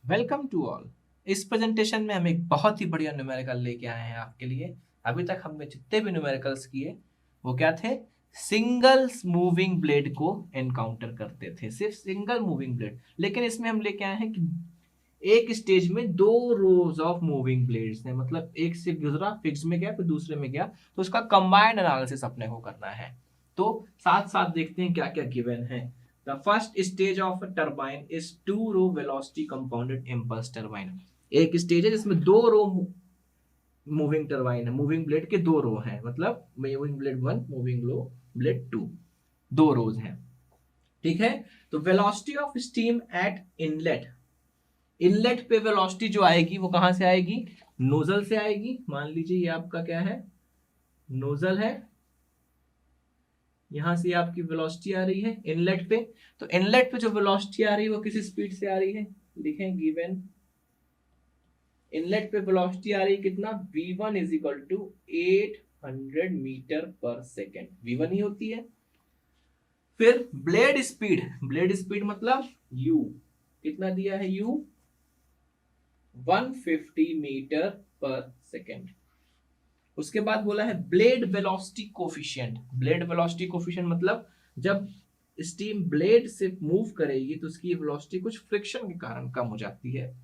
Welcome to all. इस presentation में हम एक बहुत ही बढ़िया न्यूमेरिकल लेके आए हैं आपके लिए। अभी तक हमने जितने भी न्यूमेरिकल्स किए वो क्या थे? सिंगल मूविंग ब्लेड को एनकाउंटर करते थे, सिर्फ सिंगल मूविंग ब्लेड। लेकिन इसमें हम लेके आए हैं कि एक स्टेज में दो रोज ऑफ मूविंग ब्लेड्स हैं, मतलब एक से गुजरा, फिक्स में गया, फिर दूसरे में गया, तो उसका कंबाइंड एनालिसिस अपने को करना है। तो साथ साथ देखते हैं क्या क्या गिवन है। The first stage of a turbine is two row velocity compounded impulse turbine। एक स्टेज है जिसमें दो रो मूविंग टरबाइन है, मूविंग ब्लेड के दो रो हैं, मतलब moving blade one, moving low blade two, दो रोज हैं। ठीक है। तो velocity of steam at inlet, inlet पे वेलोसिटी जो आएगी वो कहां से आएगी? नोजल से आएगी। मान लीजिए ये आपका क्या है? नोजल है। यहां से आपकी वेलोसिटी आ रही है इनलेट पे। तो इनलेट पे जो वेलोसिटी आ रही है वो किस स्पीड से आ रही है? लिखें गिवन इनलेट पे वेलोसिटी आ रही है कितना? v1 is equal to 800 meter पर सेकेंड, v1 ही होती है। फिर ब्लेड स्पीड, ब्लेड स्पीड मतलब u कितना दिया है? u 150 मीटर पर सेकेंड। उसके बाद बोला है blade velocity coefficient. Blade velocity coefficient मतलब जब स्टीम ब्लेड से मूव करेगी तो उसकी वेलोसिटी कुछ फ्रिक्शन के कारण कम हो जाती है,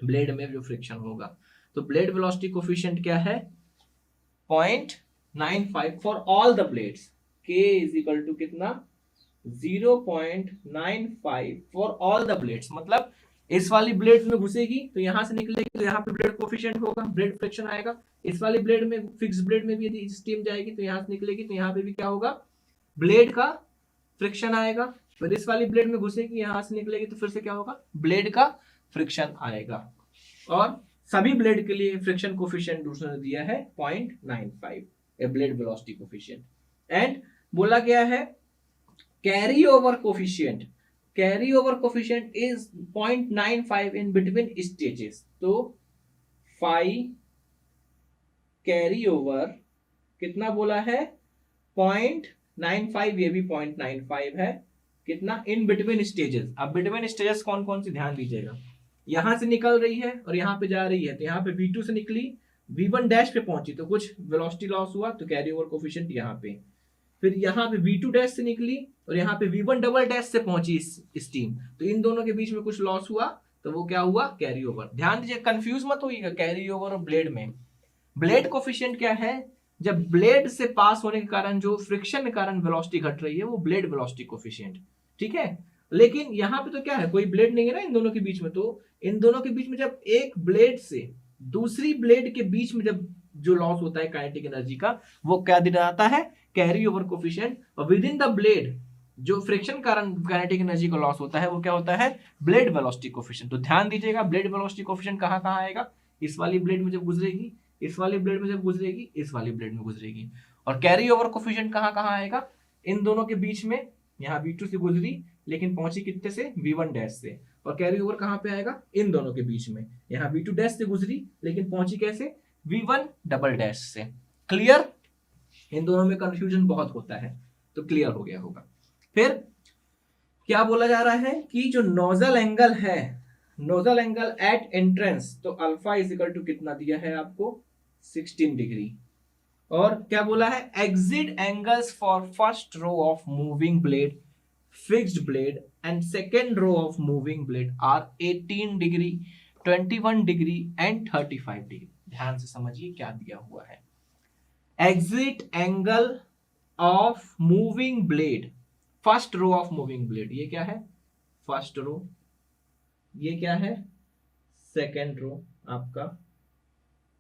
ब्लेड में जो फ्रिक्शन होगा। तो ब्लेड वेलोसिटी कोफिशिएंट क्या है? 0.95 for all the blades. k is equal to कितना? 0.95 फॉर ऑल द ब्लेड्स, मतलब इस वाली ब्लेड में घुसेगी तो यहां से निकलेगी तो यहाँ पे ब्लेड कोफिशिएंट होगा, ब्लेड फ्रिक्शन आएगा। इस वाली ब्लेड में, फिक्स ब्लेड में भी यदि स्टीम जाएगी तो यहां से निकलेगी तो यहाँ पे भी क्या होगा? ब्लेड का फ्रिक्शन आएगा। फिर इस वाली ब्लेड में घुसेगी, यहां से निकलेगी तो फिर से क्या होगा? ब्लेड का फ्रिक्शन आएगा। और सभी ब्लेड के लिए फ्रिक्शन कोफिशिएंट दूसरे ने दिया है 0.95, ए ब्लेड वेलोसिटी कोफिशिएंट। एंड बोला गया है carry over coefficient, carry over coefficient is 0.95 in between stages. तो फाई कैरी ओवर कितना बोला है? 0.95, ये भी 0.95 है। कितना? In between stages. अब बिटवीन स्टेजेस कौन कौन सी, ध्यान दीजिएगा। यहां से निकल रही है और यहां पे जा रही है, तो यहाँ पे v2 से निकली, v1 डैश पे पहुंची तो कुछ वेलोसिटी लॉस हुआ, तो कैरी ओवर कोफिशिएंट यहाँ पे। फिर यहाँ पे v2 डैश से निकली और यहाँ पे v1 डबल डैश से पहुंची स्टीम, तो इन दोनों के बीच में कुछ लॉस हुआ, तो वो क्या हुआ? Carry over. ध्यान दीजिए, कंफ्यूज मत होइएगा कैरी ओवर और ब्लेड में। ब्लेड कोफिशिएंट क्या है? जब ब्लेड से पास होने के कारण जो फ्रिक्शन के कारण वेलोसिटी घट रही है वो ब्लेड वेलोसिटी कोफिशिएंट। ठीक है। लेकिन यहाँ पे तो क्या है, कोई ब्लेड नहीं है ना इन दोनों के बीच में, तो इन दोनों के बीच में जब एक ब्लेड से दूसरी ब्लेड के बीच में जब जो लॉस होता है काइनेटिक एनर्जी का, वो क्या दिखाता है? Carry over coefficient. और विद इन द ब्लेड जो फ्रिक्शन कारण काइनेटिक एनर्जी का लॉस होता है वो क्या होता है? Blade velocity coefficient. तो ध्यान दीजिएगा, ब्लेड वेलोसिटी कोफिशिएंट कहाँ कहाँ आएगा? इस वाली ब्लेड में जब गुजरेगी, इस वाली ब्लेड में जब गुजरेगी, इस वाली ब्लेड में गुजरेगी। और कैरी ओवर कोफिशिएंट कहाँ कहाँ आएगा? इन दोनों के बीच में। यहाँ v2 से गुजरी लेकिन पहुंची कितने से? v1 डैश से। और कैरी ओवर कहाँ पे आएगा? इन दोनों के बीच में। यहाँ v2 डैश से गुजरी लेकिन पहुंची कैसे? v1 डबल डैश से। क्लियर? इन दोनों में कंफ्यूजन बहुत होता है, तो क्लियर हो गया होगा। फिर क्या बोला जा रहा है कि जो नोजल एंगल है, नोजल एंगल एट एंट्रेंस, तो अल्फा इज इक्वल टू कितना दिया है आपको? 16 डिग्री। और क्या बोला है? Exit angles for first row of moving blade, fixed blade and second row of moving blade are 18 degree, 21 degree and 35 degree. ध्यान से समझिए क्या दिया हुआ है। Exit angle of moving blade, first row of moving blade, ये क्या है? First row. ये क्या है? सेकेंड रो आपका।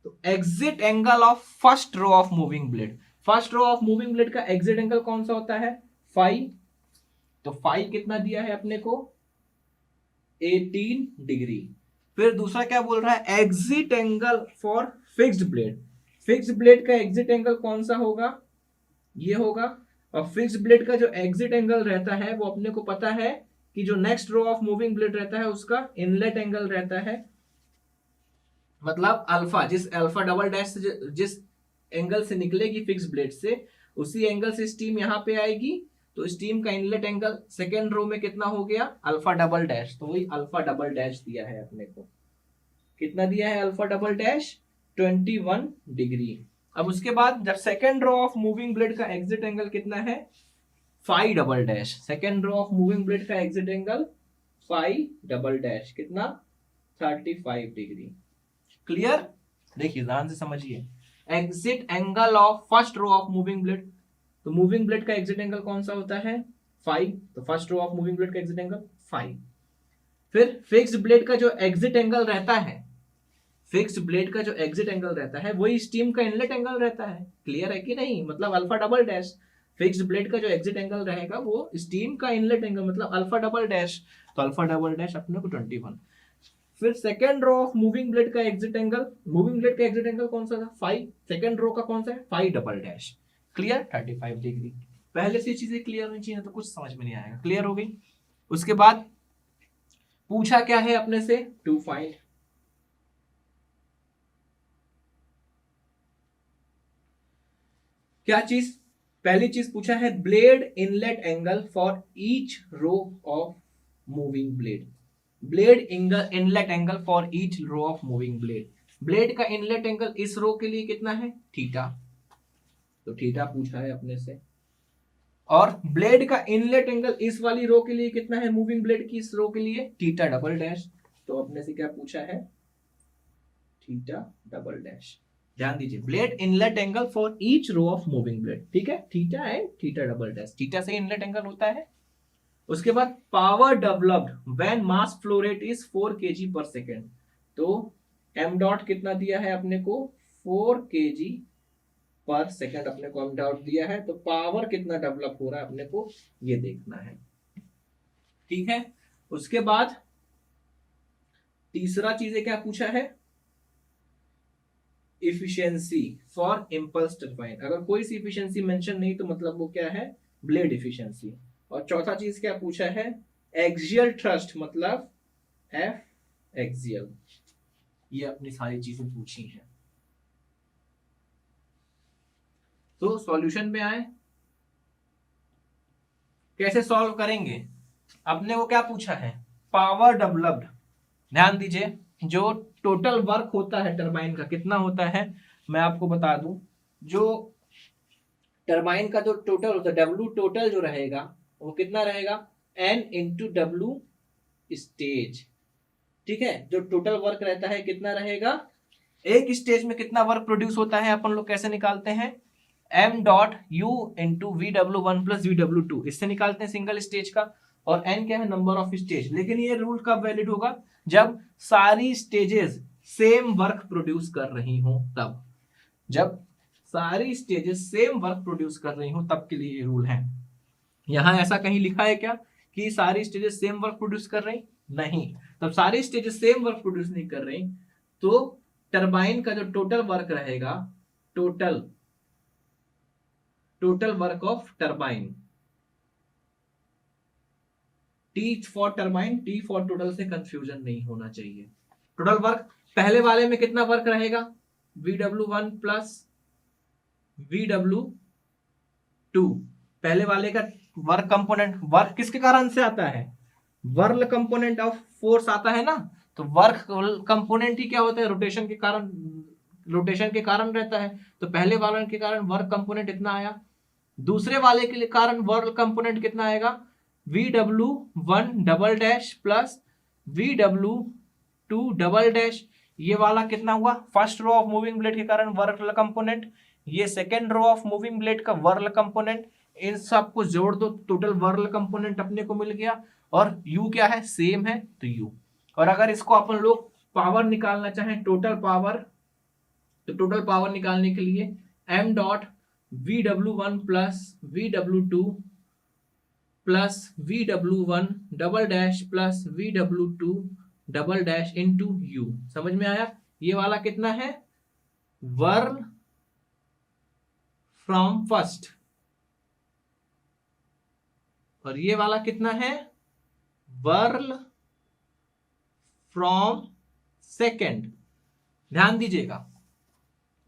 तो exit angle of first row of moving blade, first row of moving blade का एग्जिट एंगल कौन सा होता है? फाई। तो फाई कितना दिया है अपने को? 18 डिग्री। फिर दूसरा क्या बोल रहा है? Exit angle for fixed blade, fixed blade का एग्जिट एंगल कौन सा होगा? ये होगा। और फिक्स्ड ब्लेड का जो एग्जिट एंगल रहता है वो अपने को पता है कि जो next row of moving blade रहता है उसका इनलेट एंगल रहता है, मतलब अल्फा। जिस अल्फा डबल डैश से जिस एंगल से निकलेगी फिक्स ब्लेड से, उसी एंगल से स्टीम यहां पे आएगी, तो स्टीम का इनलेट एंगल सेकेंड रो में कितना हो गया, अल्फा डबल डैश, तो वही अल्फा डबल डैश दिया है अपने को। कितना दिया है अल्फा डबल डैश, 21 डिग्री। अब उसके बाद जब second row of moving blade का एग्जिट एंगल कितना है, phi double dash, second row of moving blade का exit angle phi double dash कितना, 35 डिग्री। क्लियर? देखिए ध्यान से समझिए, exit angle of first row of moving blade, तो मूविंग ब्लेड का एग्जिट एंगल कौन सा होता है, फाई, तो first row of moving blade का एग्जिट एंगल फाई। फिर फिक्स्ड ब्लेड का जो एग्जिट एंगल रहता है, फिक्स्ड ब्लेड का जो एग्जिट एंगल रहता है वही स्टीम का इनलेट एंगल रहता है। क्लियर है कि नहीं, मतलब alpha double dash, fixed blade का जो एग्जिट एंगल रहेगा वो स्टीम का इनलेट एंगल मतलब अल्फा डबल डैश, तो अल्फा डबल डैश अपने को 21। फिर second row of moving blade का एग्जिट एंगल, मूविंग ब्लेड का एग्जिट एंगल कौन सा था, फाई, सेकेंड रो का कौन सा है, phi double dash. Clear, 35 degree. पहले से चीजें क्लियर होनी चाहिए तो कुछ समझ में नहीं आएगा। क्लियर हो गई? उसके बाद पूछा क्या है अपने से, टू फाइंड, क्या चीज, पहली चीज पूछा है blade inlet angle for each row of moving blade, blade inlet angle for each row of moving blade. Blade का इनलेट एंगल इस रो के लिए कितना है, थीटा, तो थीटा पूछा है अपने से। और ब्लेड का इनलेट एंगल इस वाली रो के लिए कितना है, मूविंग ब्लेड की इस रो के लिए, थीटा डबल डैश, तो अपने से क्या पूछा है, थीटा डबल डैश। ध्यान दीजिए, blade inlet angle for each row of moving blade, ठीक है, theta and theta double dash, theta से इनलेट एंगल होता है। उसके बाद power developed when mass flow rate is 4 kg पर सेकेंड, तो एम डॉट कितना दिया है अपने को, 4 kg पर सेकेंड अपने को एम डॉट दिया है, तो पावर कितना डेवलप हो रहा है अपने को ये देखना है। ठीक है, उसके बाद तीसरा चीजें क्या पूछा है, इफिशियंसी फॉर इंपल्स टरबाइन, अगर कोई सी इफिशियंसी मेंशन नहीं तो मतलब वो क्या है, ब्लेड इफिशियंसी। और चौथा चीज क्या पूछा है, एक्सियल थ्रस्ट मतलब एफ एक्सियल। ये अपनी सारी चीजें पूछी हैं। तो सॉल्यूशन में आए, कैसे सॉल्व करेंगे, अपने को क्या पूछा है, पावर डेवलप्ड। ध्यान दीजिए, जो टोटल वर्क होता है टरबाइन का कितना होता है, मैं आपको बता दूं, जो टरबाइन का जो टोटल होता है, डब्ल्यू टोटल जो रहेगा वो कितना रहेगा, एन इंटू डब्ल्यू स्टेज। ठीक है, जो टोटल वर्क रहता है कितना रहेगा, एक स्टेज में कितना वर्क प्रोड्यूस होता है अपन लोग कैसे निकालते हैं, M dot U into V W one plus V W two, इससे निकालते हैं सिंगल स्टेज का। और एन क्या है, नंबर ऑफ स्टेज। लेकिन ये रूल कब वैलिड होगा, जब सारी स्टेजेस सेम वर्क प्रोड्यूस कर रही हो तब, जब सारी स्टेजेस सेम वर्क प्रोड्यूस कर रही हो तब के लिए ये रूल है। यहां ऐसा कहीं लिखा है क्या कि सारी स्टेजेस सेम वर्क प्रोड्यूस कर रही, नहीं, तब सारी स्टेजेस सेम वर्क प्रोड्यूस नहीं कर रही, तो टरबाइन का जो टोटल वर्क रहेगा, total work of turbine, T for turbine, T for total से कंफ्यूजन नहीं होना चाहिए। टोटल वर्क पहले वाले में कितना वर्क रहेगा, VW1 प्लस VW2, पहले वाले का वर्क कंपोनेंट, वर्क किसके कारण से आता है, वर्क कंपोनेंट ऑफ फोर्स आता है ना, तो वर्क कंपोनेंट ही क्या होता है, रोटेशन के कारण रहता है। तो पहले वाले के कारण वर्क कंपोनेंट इतना आया, दूसरे वाले के कारण वर्क कंपोनेंट कितना आएगा, VW1 double dash plus VW2 double dash, ये वाला कितना हुआ, first row of moving blade के कारण वर्क कंपोनेंट, ये second row of moving blade का वर्क कंपोनेंट, इन सब को जोड़ दो, टोटल वर्क कंपोनेंट अपने को मिल गया। और U क्या है, सेम है तो U। और अगर इसको अपन लोग पावर निकालना चाहें, टोटल पावर, तो टोटल पावर निकालने के लिए m dot VW1 plus VW2 plus VW1 double dash plus VW2 double dash into U, समझ में आया। ये वाला कितना है, वर्क फ्रॉम फर्स्ट, और ये वाला कितना है, वर्क फ्रॉम सेकेंड। ध्यान दीजिएगा,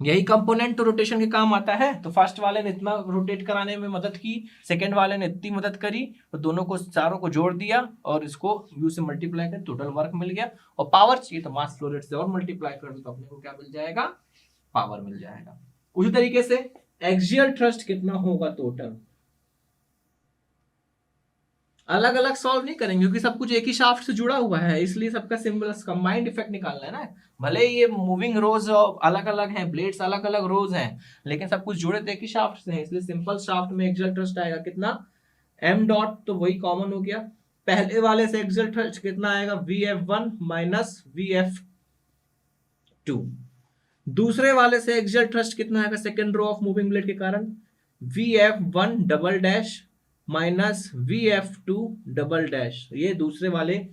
यही कंपोनेंट तो रोटेशन के काम आता है। तो फर्स्ट वाले ने इतना रोटेट कराने में मदद की, सेकंड वाले ने इतनी मदद करी, तो दोनों को चारों को जोड़ दिया और इसको U से मल्टीप्लाई कर टोटल वर्क मिल गया। और पावर चाहिए तो मास फ्लो रेट से और मल्टीप्लाई कर दो तो अपने को क्या मिल जाएगा, पावर मिल जाएगा। उसी तरीके से एक्सियल थ्रस्ट कितना होगा टोटल, अलग अलग सॉल्व नहीं करेंगे क्योंकि सब कुछ एक ही शाफ्ट से जुड़ा हुआ है, इसलिए सबका सिंबल कंबाइंड इफेक्ट निकालना है ना। भले ये मूविंग रोज अलग अलग हैं, ब्लेड्स अलग अलग रोज हैं, लेकिन सब कुछ जुड़े तो एक ही शाफ्ट से हैं, इसलिए सिंपल शाफ्ट में एक्सियल थ्रस्ट आएगा कितना, m डॉट, तो वही कॉमन हो गया। पहले वाले से एक्सियल थ्रस्ट कितना आएगा, Vf1 माइनस Vf2। दूसरे वाले से एक्सियल थ्रस्ट कितना आएगा second row of moving blade के कारण, Vf1 double dash minus Vf2 double dash, ये दूसरे वाले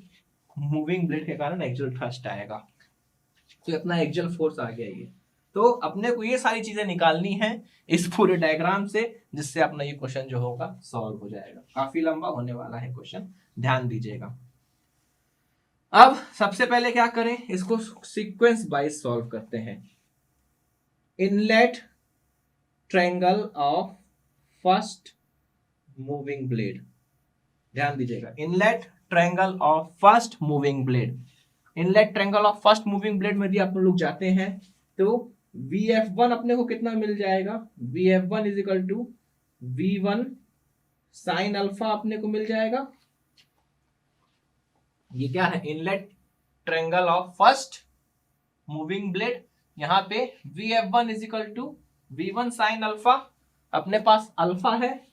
मूविंग ब्लेड के कारण एक्सियल थ्रस्ट आएगा। तो अपना एक्सियल फोर्स आ गया ये। तो अपने को ये सारी चीजें निकालनी है इस पूरे डायग्राम से, जिससे अपना ये क्वेश्चन जो होगा सॉल्व हो जाएगा। काफी लंबा होने वाला है क्वेश्चन, ध्यान दीजिएगा। अब सबसे पहले क्या करें, इसको सीक्वेंस वाइज सॉल्व करते हैं। Inlet triangle of first moving blade, ध्यान दीजिएगा, inlet triangle of first moving blade. Inlet triangle of first moving blade में यदि आप लोग जाते हैं तो Vf1 अपने को कितना मिल जाएगा, Vf1 is equal to V1 sine alpha अपने को मिल जाएगा। ये क्या है, inlet triangle of first moving blade. यहाँ पे Vf1 is equal to V1 sine alpha, अपने पास अल्फा है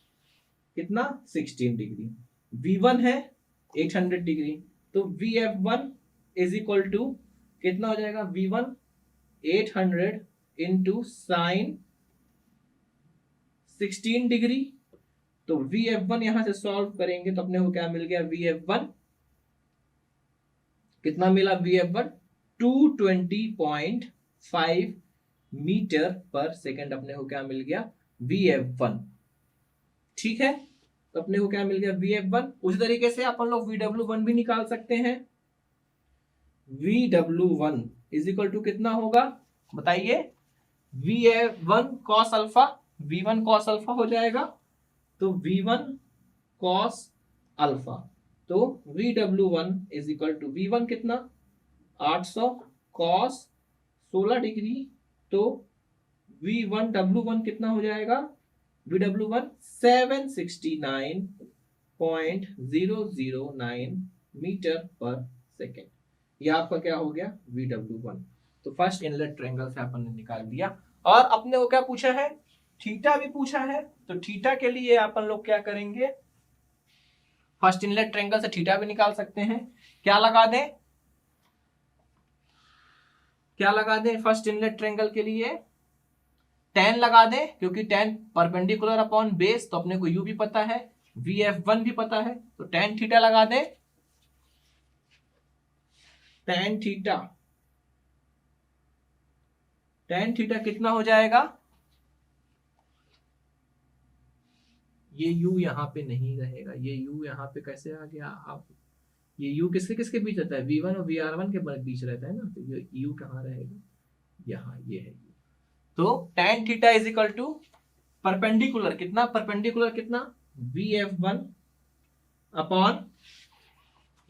कितना 16 डिग्री, V1 है 800 डिग्री, तो Vf1 इज इक्वल टू कितना हो जाएगा, V1 800 इंटू साइन 16 डिग्री। तो Vf1 यहां से सॉल्व करेंगे तो अपने को क्या मिल गया, Vf1 कितना मिला, Vf1 220.5 मीटर पर सेकेंड अपने को क्या मिल गया, Vf1। ठीक है, तो अपने को क्या मिल गया, Vf1। उसी तरीके से अपन लोग Vw1 भी निकाल सकते हैं। Vw1 इज इक्वल टू कितना होगा बताइए, V1 cos alpha, V1 cos alpha हो जाएगा, तो V1 cos अल्फा, तो Vw1 is equal to V1 कितना 800 cos 16 डिग्री, तो V1 W1 कितना हो जाएगा, Vw1 769.009 मीटर पर सेकेंड। ये आपका क्या हो गया, Vw1। तो फर्स्ट इनलेट ट्रायंगल से अपन ने निकाल दिया। और अपने को क्या पूछा है, थीटा भी पूछा है, तो थीटा के लिए अपन लोग क्या करेंगे, फर्स्ट इनलेट ट्रायंगल से थीटा भी निकाल सकते हैं। क्या लगा दें, क्या लगा दें फर्स्ट इनलेट ट्रायंगल के लिए, tan लगा दें, क्योंकि tan परपेंडिकुलर अपॉन बेस, तो अपने को u भी पता है, Vf1 भी पता है, तो tan थीटा लगा दें। tan थीटा कितना हो जाएगा, ये u यहाँ पे नहीं रहेगा, ये u यहाँ पे कैसे आ गया, आप ये u किसके किसके बीच रहता है, V1 और Vr1 के बीच रहता है ना, तो ये u कहाँ रहेगा, यहाँ ये है u। तो tan theta is equal to perpendicular कितना, परपेंडिकुलर कितना Vf1 अपॉन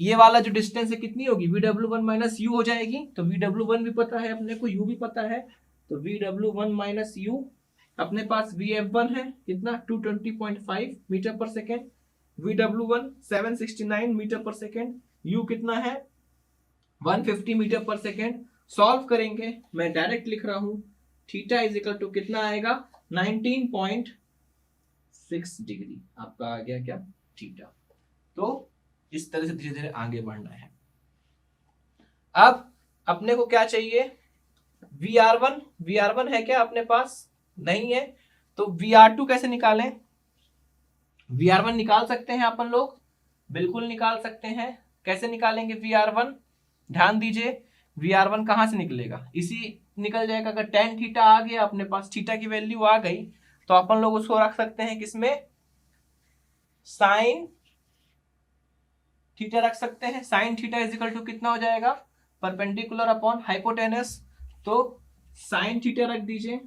ये वाला जो डिस्टेंस है कितनी होगी, Vw1 माइनस u हो जाएगी। तो Vw1 भी पता है अपने को, u भी पता है, तो Vw1 माइनस u, अपने पास Vf1 है कितना 220.5 मीटर पर सेकेंड, Vw1 769 मीटर पर सेकेंड, u कितना है 150 मीटर पर सेकेंड। सॉल्व करेंगे, मैं डायरेक्ट लिख रहा हूं, थीटा इज इक्वल टू कितना आएगा 19.6 डिग्री, आपका आ गया क्या थीटा। तो इस तरह से धीरे धीरे आगे बढ़ना है। अब अपने को क्या चाहिए, Vr1 है क्या अपने पास, नहीं है, तो Vr2 कैसे निकालें, Vr1 निकाल सकते हैं अपन लोग, बिल्कुल निकाल सकते हैं। कैसे निकालेंगे Vr1, ध्यान दीजिए, Vr1 कहां से निकलेगा, इसी निकल जाएगा। अगर tan थीटा आ गया अपने पास, थीटा की वैल्यू आ गई, तो अपन लोग उसको रख सकते हैं किसमें, साइन थीटा रख सकते हैं। Sine theta is equal to कितना हो जाएगा, परपेंडिकुलर अपॉन हाइपोटेनस, तो साइन थीटा रख दीजिए,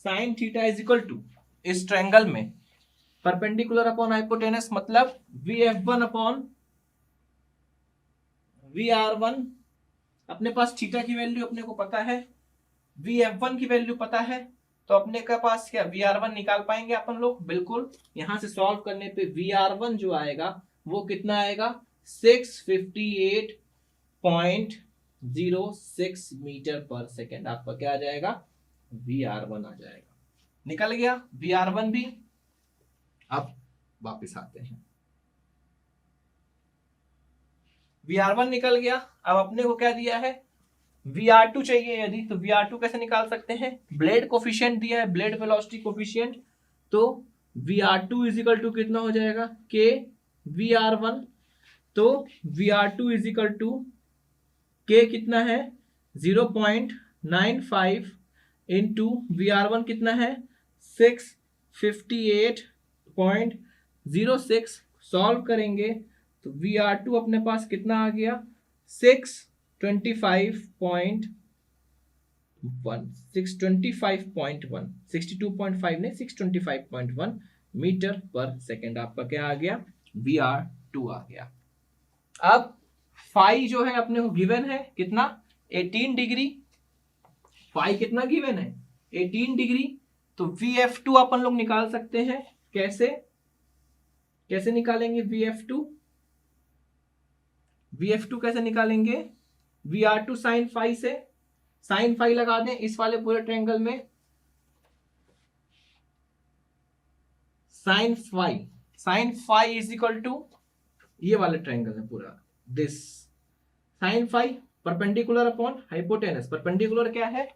sine theta is equal to इस ट्रायंगल में परपेंडिकुलर अपॉन हाइपोटेनस, मतलब VF1 अपॉन VR1। अपने पास थीटा की वैल्यू अपने को पता है, VF1 की वैल्यू पता है, तो अपने के पास क्या VR1 निकाल पाएंगे अपन लोग, बिल्कुल। यहां से सॉल्व करने पे VR1 जो आएगा वो कितना आएगा, 658.06 मीटर पर सेकेंड आपका क्या आ जाएगा, VR1 आ जाएगा। निकल गया VR1 भी। अब वापस आते हैं, VR1 निकल गया। अब अपने को क्या दिया है, VR2 चाहिए यदि, तो VR2 कैसे निकाल सकते हैं, ब्लेड कोफिशिएंट दिया है, ब्लेड वेलोसिटी कोफिशिएंट, तो VR2 इज इक्वल टू कितना हो जाएगा, K VR1। तो VR2 is equal to K कितना है 0.95 इंटू VR1 कितना है 658.06। सॉल्व करेंगे तो VR2 अपने पास कितना आ गया 625.1 62.5 नहीं 625.1 मीटर पर सेकेंड आपका क्या आ गया, VR2 आ गया। अब फाई जो है अपने को गिवन है कितना 18 डिग्री, फाई कितना गिवन है 18 डिग्री। तो VF2 अपन लोग निकाल सकते हैं, कैसे कैसे निकालेंगे VF2 कैसे निकालेंगे, VR2 साइन फाई से, साइन फाई लगा दें इस वाले पूरे ट्रायंगल में, sine phi is equal to ये वाला ट्रायंगल है पूरा this, sine phi perpendicular upon hypotenuse, perpendicular क्या है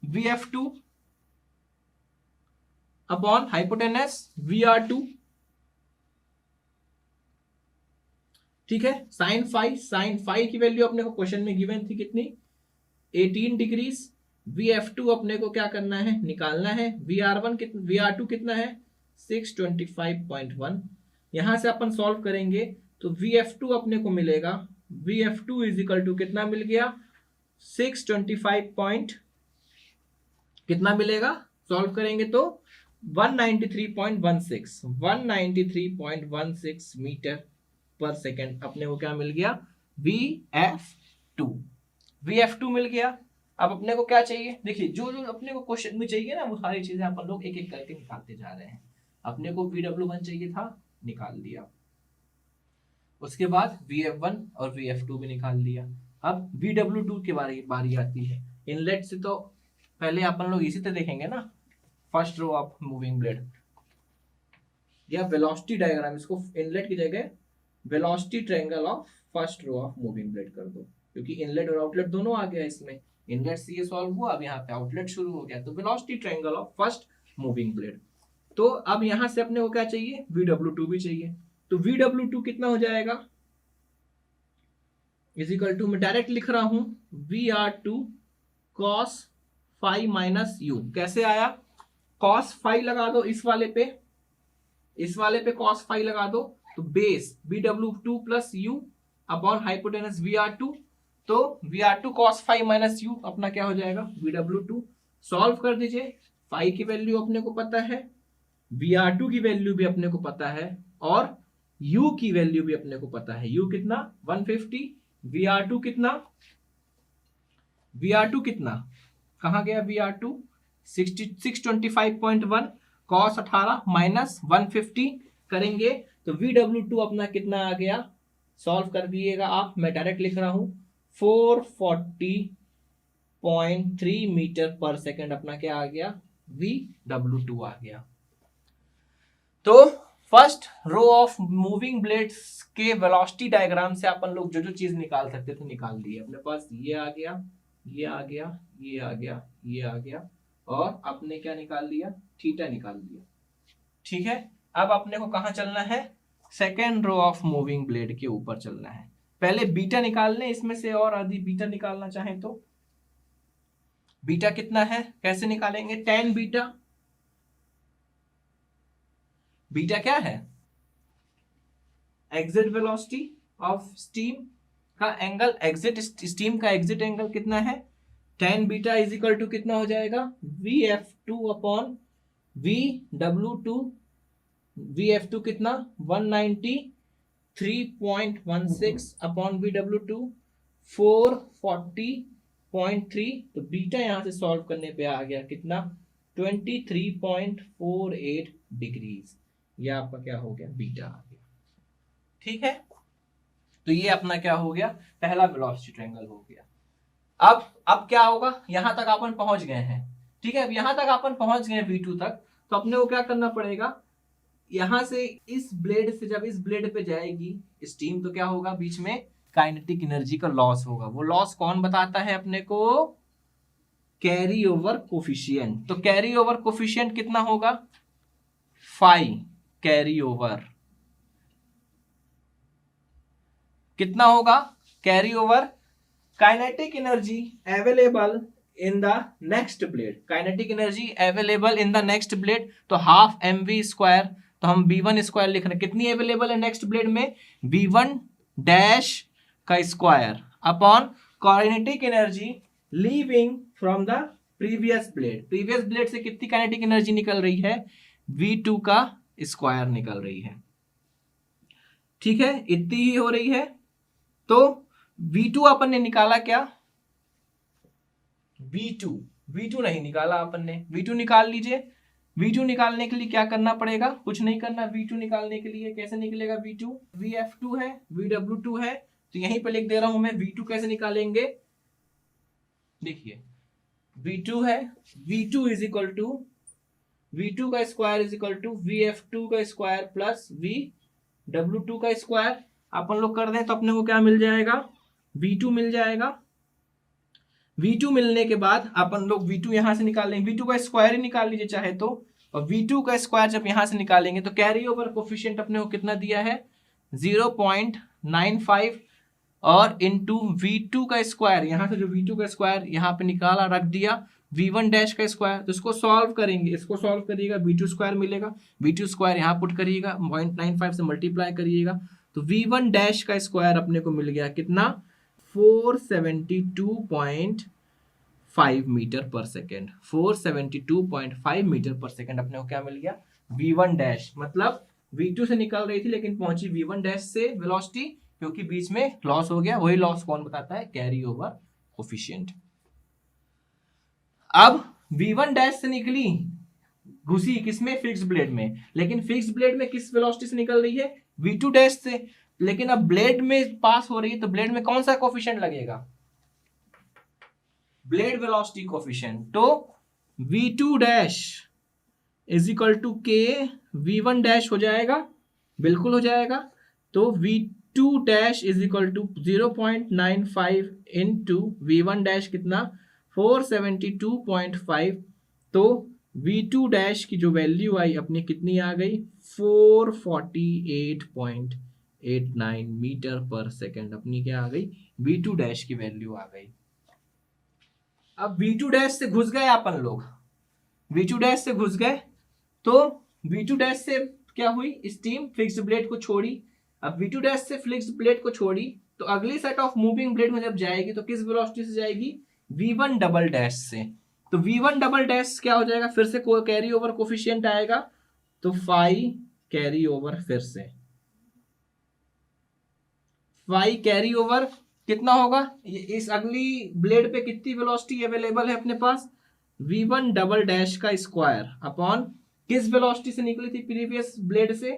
VF2 अपॉन हाइपोटेनस VR2, ठीक है। साइन फाई की वैल्यू अपने को क्वेश्चन में गिवन थी कितनी 18 डिग्रीज। VF2 अपने को क्या करना है निकालना है, VR2 कितना है 625.1। यहां से अपन सॉल्व करेंगे तो VF2 अपने को मिलेगा, VF2 इज इक्वल टू कितना मिल गया 625 कितना मिलेगा, सॉल्व करेंगे तो 193.16 मीटर पर सेकेंड अपने को क्या मिल गया VF2 मिल गया। अब अपने को क्या चाहिए, देखिए जो जो अपने को क्वेश्चन में चाहिए ना वो सारी चीजें अपन लोग एक एक करके निकालते जा रहे हैं। अपने को VW1 चाहिए था, निकाल दिया, उसके बाद VF1 और VF2 भी निकाल लिया। अब VW2 के बारी आती है, इनलेट से तो पहले अपन लोग इसी तरह देखेंगे ना, first row of moving blade या वेलोसिटी डायग्राम, इसको इनलेट की जगह velocity triangle of first row of moving blade कर दो, क्योंकि इनलेट और आउटलेट दोनों आ गया इसमें, इनलेट से ये सॉल्व हुआ, अब यहाँ पे आउटलेट शुरू हो गया, तो velocity triangle of first moving blade. तो अब यहां से अपने को क्या चाहिए VW2 भी चाहिए, तो VW2 कितना हो जाएगा इज इक्वल टू, मैं डायरेक्ट लिख रहा हूं VR2 cos phi minus you. कैसे आया, cos फाई लगा दो इस वाले पे, इस वाले पे cos फाई लगा दो, तो base VW2 plus U upon hypotenuse VR2, तो VR2 cos phi minus you अपना क्या हो जाएगा VW2। सॉल्व कर दीजिए, फाई की वैल्यू अपने को पता है, VR2 की वैल्यू भी अपने को पता है, और U की वैल्यू भी अपने को पता है। U कितना 150, VR2 कितना कहाँ गया VR2 625.1 cos 18 माइनस 150 करेंगे तो VW2 अपना कितना आ गया, सॉल्व कर दिएगा आप, मैं डायरेक्ट लिख रहा हूं 440.3 मीटर पर सेकेंड अपना क्या आ गया VW2 आ गया। तो first row of moving blades के वेलोसिटी डायग्राम से अपन लोग जो जो चीज निकाल सकते थे निकाल दिए। अपने पास ये आ गया, ये आ गया, ये आ गया, ये आ गया, और अपने क्या निकाल लिया थीटा निकाल लिया, ठीक है। अब अपने को कहां चलना है, second row of moving blade के ऊपर चलना है। पहले बीटा निकाल लें इसमें से, और यदि बीटा निकालना चाहें तो बीटा कितना है, कैसे निकालेंगे, tan बीटा, बीटा क्या है एग्जिट वेलोसिटी ऑफ स्टीम का एंगल, एग्जिट स्टीम का एग्जिट एंगल कितना है, tan beta is equal to कितना हो जाएगा, VF2 अपॉन VW2, VF2 कितना 193.16 अपॉन VW2 440.3, तो बीटा यहां से सॉल्व करने पे आ गया कितना 23.48 डिग्रीज, यह आपका क्या हो गया, बीटा आ गया। ठीक है, तो ये अपना क्या हो गया, पहला वेलोसिटी ट्रायंगल हो गया। अब क्या होगा, यहां तक अपन पहुंच गए हैं। ठीक है, अब यहां तक अपन पहुंच गए V2 तक, तो अपने को क्या करना पड़ेगा, यहां से इस ब्लेड से जब इस ब्लेड पे जाएगी स्टीम, तो क्या होगा, बीच में काइनेटिक एनर्जी का लॉस होगा। वो लॉस कौन बताता है अपने को, कैरी ओवर कोफिशिएंट। तो कैरी ओवर कोफिशिएंट कितना होगा, फाई कैरी ओवर कितना होगा, carry over kinetic energy available in the next blade, kinetic energy available in the next blade, तो हाफ mv स्क्वायर, तो हम v1 स्क्वायर लिख रहे हैं, कितनी अवेलेबल है नेक्स्ट ब्लेड में, v1 डैश का square upon kinetic energy leaving from the previous blade, previous blade से कितनी काइनेटिक एनर्जी निकल रही है, v2 का स्क्वायर निकल रही है। ठीक है, इतनी ही हो रही है। तो V2 अपन ने निकाला क्या, V2 नहीं निकाला अपन ने, V2 निकाल लीजिए। V2 निकालने के लिए क्या करना पड़ेगा, कुछ नहीं करना। V2 निकालने के लिए कैसे निकलेगा, V2 VF2 है, VW2 है, तो यहीं पे लिख दे रहा हूं मैं। V2 कैसे निकालेंगे, देखिए V2 है, V2 is equal to V2 का square is equal to VF2 का स्क्वायर प्लस VW2 का स्क्वायर, अपन लोग कर दें तो अपने को क्या मिल जाएगा, V2 मिल जाएगा। V2 मिलने के बाद अपन लोग V2 यहां से निकालेंगे, V2 का स्क्वायर ही निकाल लीजिए चाहे तो, और V2 का स्क्वायर जब यहां से निकालेंगे तो कैरी ओवर कोफिशिएंट अपने को कितना दिया है 0.95 और इनटू V2 का स्क्वायर, यहां से जो V2 का स्क्वायर यहां पे निकाला रख दिया, V1 डैश का स्क्वायर, तो इसको सॉल्व करेंगे, इसको सॉल्व करिएगा V2 स्क्वायर मिलेगा, V2 स्क्वायर यहां पुट करिएगा, 0.95 से मल्टीप्लाई करिएगा, तो V1 डैश का स्क्वायर अपने को मिल गया कितना 472.5 मीटर पर सेकेंड, 472.5 मीटर पर सेकेंड अपने को क्या मिल गया, V1 डैश, मतलब V2 से निकल रही थी लेकिन पहुंची V1 डैश से वेलोसिटी, क्योंकि बीच में लॉस हो गया, वही लॉस कौन बताता है, कैरी ओवर कोफिशिएंट। अब V1 डैश से निकली, घुसी किसमें, फिक्स्ड ब्लेड में, लेकिन फिक्स्ड ब्लेड में किस वेलोसिटी से निकल रही है, V2 डैश से, लेकिन अब ब्लेड में पास हो रही है तो ब्लेड में कौन सा कोफिशिएंट लगेगा, ब्लेड वेलोसिटी कोफिशिएंट, तो V2 dash is equal to K V1 dash हो जाएगा, बिल्कुल हो जाएगा, तो V2 dash is equal to 0.95 into V1 dash कितना 472.5, तो V2 डैश की जो वैल्यू आई अपनी कितनी आ गई 448.89 मीटर पर सेकेंड, अपनी क्या आ गई V2 डैश की वैल्यू आ गई। अब V2 डैश से घुस गए अपन लोग, V2 डैश से घुस गए, तो V2 डैश से क्या हुई, स्टीम फिक्स्ड ब्लेड को छोड़ी। अब V2 डैश से फिक्स्ड ब्लेड को छोड़ी तो अगली सेट ऑफ मूविंग ब्लेड में जब जाएगी तो किस वेलोसिटी से जाएगी, V1 डबल डैश से, तो V1 डबल डैश क्या हो जाएगा, फिर से कैरी ओवर कोफिशिएंट आएगा, तो फाई कैरी ओवर, फिर से फाई कैरी ओवर कितना होगा, इस अगली ब्लेड पे कितनी वेलोसिटी अवेलेबल है अपने पास, V1 डबल डैश का स्क्वायर अपॉन किस वेलोसिटी से निकली थी प्रीवियस ब्लेड से,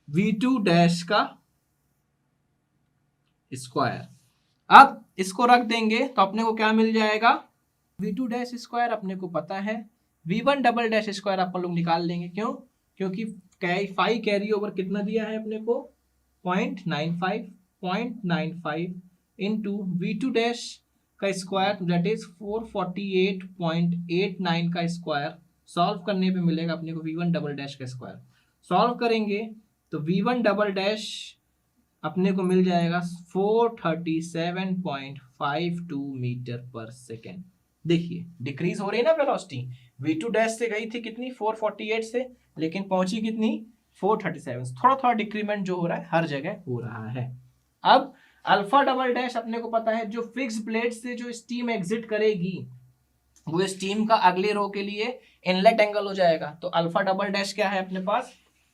V2 डैश का स्क्वायर। अब इसको रख देंगे तो अपने को क्या मिल जाएगा, V2 डैश स्क्वायर अपने को पता है, V1 double dash square upon लोग निकाल लेंगे, क्यों, क्योंकि फाई कैरी ओवर कितना दिया है अपने को 0.95 इनटू V2 डैश का स्क्वायर दैट इज 448.89 का स्क्वायर, सॉल्व करने पे मिलेगा अपने को V1 डबल डैश का स्क्वायर, सॉल्व करेंगे तो V1 डबल डैश अपने को मिल जाएगा 437.52 मीटर पर सेकेंड। देखिए डिक्रीज हो रही है ना वेलोसिटी, V2 डैश से गई थी कितनी 448 से, लेकिन पहुंची कितनी 437, थोड़ा थोड़ा डिक्रीमेंट जो हो रहा है हर जगह हो रहा है। अब अल्फा डबल डैश अपने को पता है जो फिक्स प्लेट से जो स्टीम एग्जिट करेगी वो स्टीम का अगले रो के लिए इनलेट एंगल हो जाएगा। तो अल्फा डबल डैश क्या है अपने पास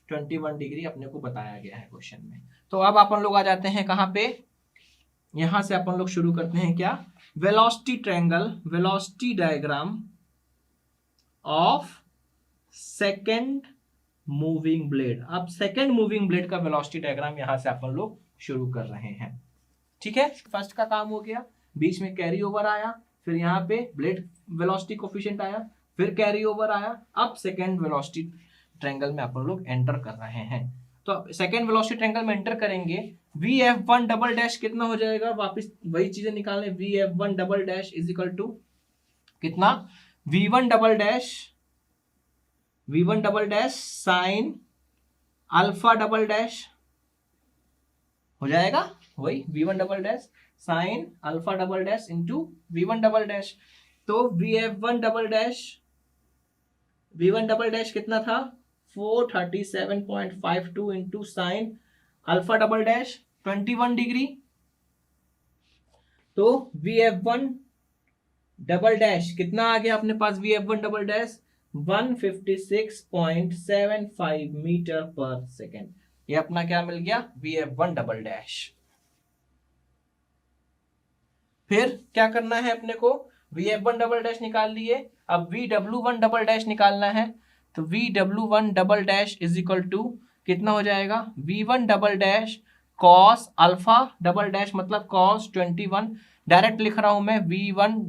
21 डिग्री अपने को बताया गया है क्वेश्चन में। तो अब अपन लोग आ जाते हैं कहां पे, यहां से अपन लोग शुरू करते हैं क्या, velocity triangle, velocity diagram of second moving blade. अब सेकेंड मूविंग ब्लेड का वेलोसिटी डायग्राम यहां से अपन लोग शुरू कर रहे हैं। ठीक है, फर्स्ट का काम हो गया, बीच में कैरी ओवर आया, फिर यहाँ पे ब्लेड वेलोसिटी कोफिशिएंट आया, फिर कैरी ओवर आया, अब सेकेंड वेलोसिटी ट्रायंगल में अपन लोग एंटर कर रहे हैं। तो सेकेंड वेलोसिटी ट्रायंगल में एंटर करेंगे, VF1 डबल डैश कितना हो जाएगा, वापस वही चीजें निकालने, VF1 double dash is equal to कितना, V1 double dash sine alpha double dash हो जाएगा, वही V1 double dash sine alpha double dash into V1 double dash. तो VF1 double dash V1 double dash कितना था 437.52 into sine alpha double dash 21 degree. तो VF1 double dash कितना आ गया अपने पास, VF1 डबल डैश 156.75 मीटर पर सेकेंड। ये अपना क्या मिल गया, VF1 डबल डैश। फिर क्या करना है अपने को, VF1 डबल डैश निकाल लिए, अब VW1 डबल डैश निकालना है। तो VW1 double dash is equal to कितना हो जाएगा, V1 double dash cos alpha double dash मतलब कॉस 21, डायरेक्ट लिख रहा हूं मैं,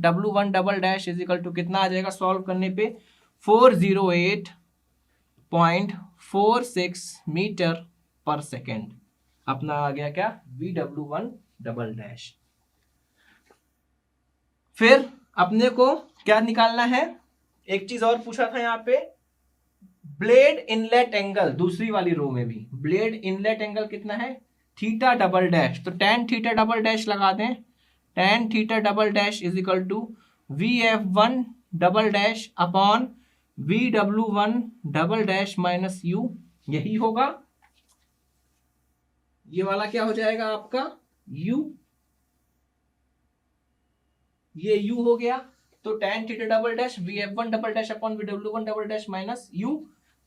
W1 double dash is equal to कितना आ जाएगा, सॉल्व करने पे 408.46 मीटर पर सेकेंड अपना आ गया क्या, VW1 डबल डैश। फिर अपने को क्या निकालना है, एक चीज और पूछा था यहाँ पे, ब्लेड इनलेट एंगल, दूसरी वाली रो में भी ब्लेड इनलेट एंगल कितना है, थीटा डबल डैश। तो tan थीटा डबल डैश लगा दें, tan theta double dash is equal to VF1 double dash upon VW1 double dash minus U, यही होगा, ये वाला क्या हो जाएगा आपका U, ये U हो गया। तो tan theta double dash VF1 double dash upon VW1 double dash minus U,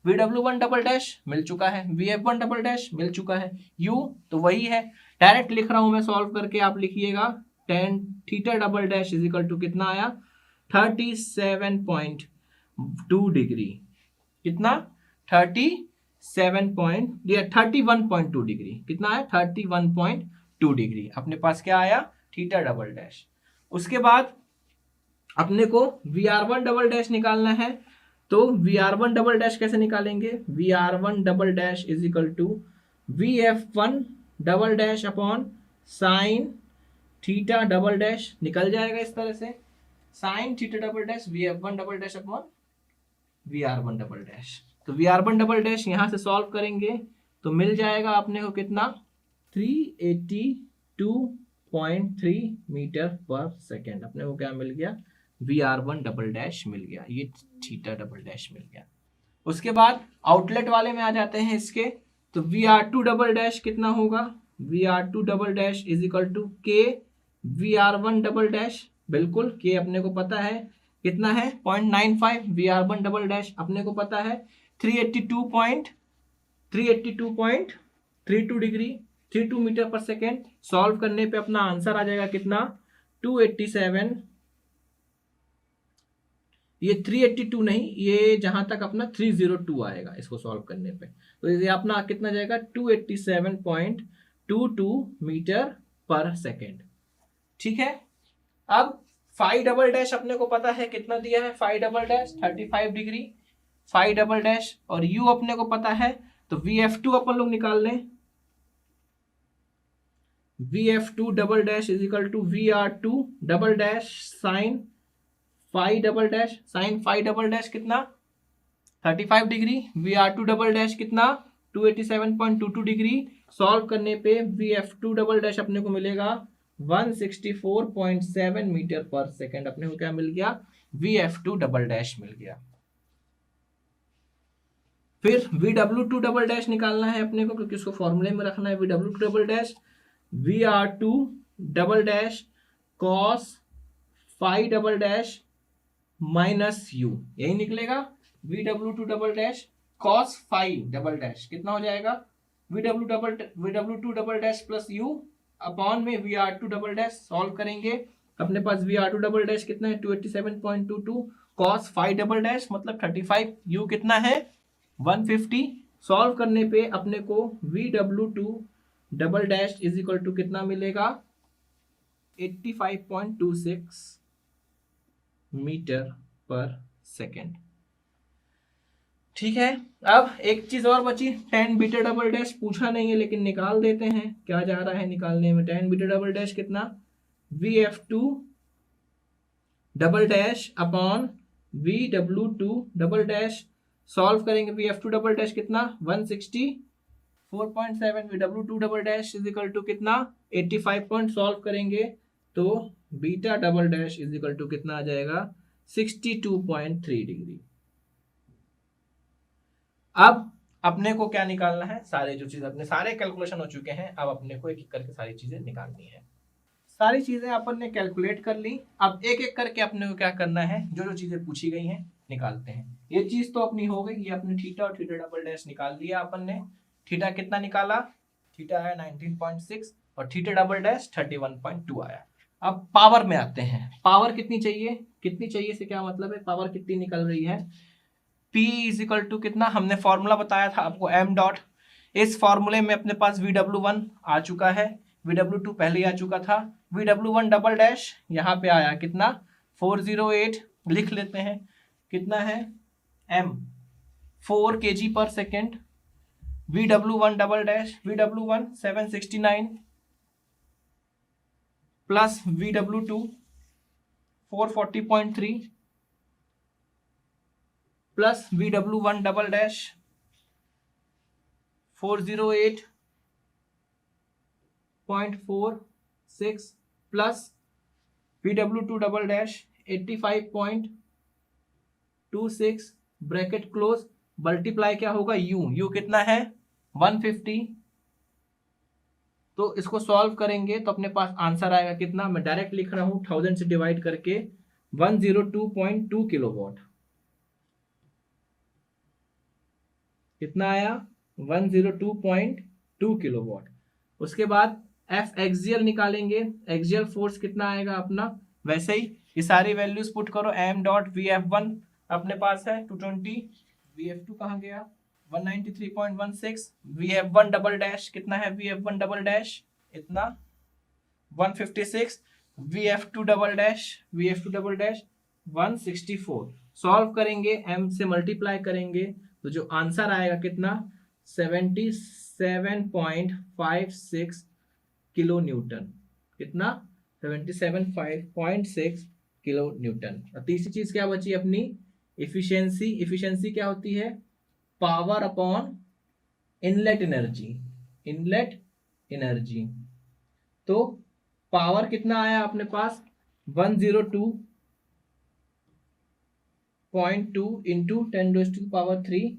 VW1 double dash मिल चुका है, VF1 डबल डैश मिल चुका है, U तो वही है, डायरेक्ट लिख रहा हूं मैं, सॉल्व करके आप लिखिएगा, tan theta double dash is equal to कितना आया 37.2 डिग्री, कितना 31.2 डिग्री, कितना है 31.2 डिग्री अपने पास क्या आया, थीटा डबल डैश। उसके बाद अपने को VR1 डबल डैश निकालना है। तो VR1 डबल डैश कैसे निकालेंगे, VR1 double dash is equal to VF1 double dash upon sine theta double dash, निकल जाएगा इस तरह से, sine theta double dash VF1 double dash upon VR1 double dash. तो VR1 डबल डैश यहां से सॉल्व करेंगे तो मिल जाएगा अपने को कितना 382.3 मीटर पर सेकेंड, अपने को क्या मिल गया, VR1 डबल डैश मिल गया, ये थीटा डबल डैश मिल गया। उसके बाद आउटलेट वाले में आ जाते हैं इसके, तो VR2 डबल डैश कितना होगा, VR2 double dash is equal to K VR1 double dash, बिल्कुल K अपने को पता है कितना है 0.95, VR1 डबल डैश अपने को पता है 382.32 डिग्री 32 मीटर पर सेकेंड। सॉल्व करने पे अपना आंसर आ जाएगा कितना 287, ये 382 नहीं, ये जहां तक अपना 302 आएगा इसको सॉल्व करने पे, तो ये अपना कितना जाएगा 287.22 मीटर पर सेकेंड। ठीक है, अब फाई डबल डैश अपने को पता है कितना दिया है, phi double dash 35 degree, phi double dash और U अपने को पता है, तो VF2 अपन लोग निकाल लें, VF2 double dash is equal to VR2 double dash sine phi double dash, sine phi double dash कितना 35 डिग्री, VR2 डबल डैश कितना 287.22 डिग्री। सॉल्व करने पे VF2 डबल डैश अपने को मिलेगा 164.7 मीटर पर सेकेंड, अपने को क्या मिल गया, VF2 डबल डैश मिल गया। फिर VW2 डबल डैश निकालना है अपने को, क्योंकि उसको फॉर्मूले में रखना है, VW2 double dash VR2 double dash cos phi double dash minus U, यही निकलेगा। VW2 double dash cos phi double dash कितना हो जाएगा, VW2 double dash plus U upon में VR2 डबल डैश। सॉल्व करेंगे, अपने पास VR2 डबल डैश कितना है 287.22, कॉस फाई डबल डैश मतलब 35, यू कितना है 150। सॉल्व करने पे अपने को VW2 double dash is equal to कितना मिलेगा 85.26 मीटर पर सेकेंड। ठीक है, अब एक चीज और बची, 10 बीटा डबल डैश पूछा नहीं है लेकिन निकाल देते हैं, क्या जा रहा है निकालने में। 10 बीटा डबल डैश कितना VF2 double dash upon VW2 double dash. Solve करेंगे, VF2 डबल डैश कितना 164.7, VW2 double dash is equal to कितना 85 पॉइंट। सॉल्व करेंगे तो beta double dash is equal to कितना आ जाएगा 62.3 डिग्री। अब अपने को क्या निकालना है, सारे जो चीज अपने सारे कैलकुलेशन हो चुके हैं, अब अपने को एक एक करके सारी चीजें निकालनी है। सारी चीजें अपन ने कैलकुलेट कर ली, अब एक एक करके अपने को क्या करना है, जो जो चीजें पूछी गई हैं निकालते हैं। ये चीज तो अपनी हो गई, ये अपने थीटा और थीटा डबल डैश निकाल दिया अपन ने। थीटा कितना निकाला, थीटा आया 19.6 और थीटा डबल डैश 31.2 आया। अब पावर में आते हैं, पावर कितनी चाहिए, कितनी चाहिए से क्या मतलब है, पावर कितनी निकल रही है। P इज इक्वल टू कितना, हमने फॉर्मूला बताया था आपको m डॉट, इस फॉर्मूले में अपने पास VW1 आ चुका है, VW2 पहले आ चुका था, VW1 डबल डैश यहाँ पे आया कितना 408, लिख लेते हैं कितना है m 4 kg पर second. VW1 double dash VW1 769 plus VW2 440.3 plus VW1 double dash 408.46 plus VW2 double dash 85.26 bracket close, multiply क्या होगा u कितना है 150। तो इसको सॉल्व करेंगे तो अपने पास आंसर आएगा कितना, मैं डायरेक्ट लिख रहा हूं 1000 से डिवाइड करके 102.2 किलोवाट। कितना आया 102.2 किलोवाट। उसके बाद F एक्सियल निकालेंगे, एक्सियल फोर्स कितना आएगा अपना, वैसे ही ये सारी वैल्यूज पुट करो। m डॉट VF1 अपने पास है 220, VF2 कहाँ गया 193.16, VF1 डबल डैश कितना है, VF1 डबल डैश इतना 156, VF2 डबल डैश 164। सॉल्व करेंगे, m से मल्टीप्लाई करेंगे तो जो आंसर आएगा कितना 77.56 किलो न्यूटन, कितना 77.6 किलो न्यूटन। और तीसरी चीज क्या बची अपनी इफिशिएंसी। इफिशिएंसी क्या होती है, पावर अपॉन इनलेट एनर्जी। तो पावर कितना आया अपने पास 102.2 into 10⁻³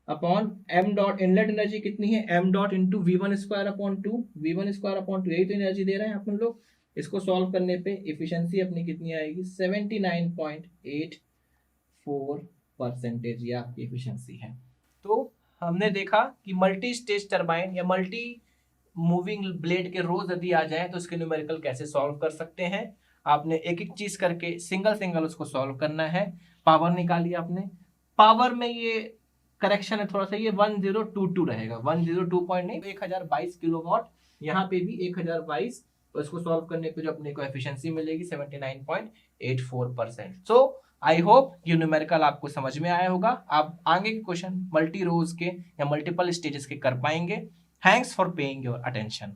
upon m dot inlet energy कितनी है m dot into V1 square upon 2, यही तो एनर्जी दे रहे हैं अपन लोग। इसको सॉल्व करने पे इफिशिएंसी अपनी कितनी आएगी 79.84%, ये आपकी इफिशिएंसी है। तो हमने देखा कि मल्टी स्टेज टरबाइन या मल्टी मूविंग ब्लेड के रोज यदि आ जाए तो उसके न्यूमेरिकल कैसे सॉल्व कर सकते हैं। आपने एक एक चीज करके सिंगल उसको सॉल्व करना है। पावर निकाली आपने, पावर में ये करेक्शन है थोड़ा सा, ये 1022 रहेगा, 102 पॉइंट नहीं 1022 किलोवाट, यहाँ पे भी 1022। तो इसको सॉल्व करने पे जो अपने को एफिशिएंसी मिलेगी 79.84%। सो आई होप ये न्यूमेरिकल आपको समझ में आया होगा। आप आगे के क्वेश्चन मल्टी रोज के या मल्टीपल स्टेजेस के कर पाएंगे। Thanks for paying your attention.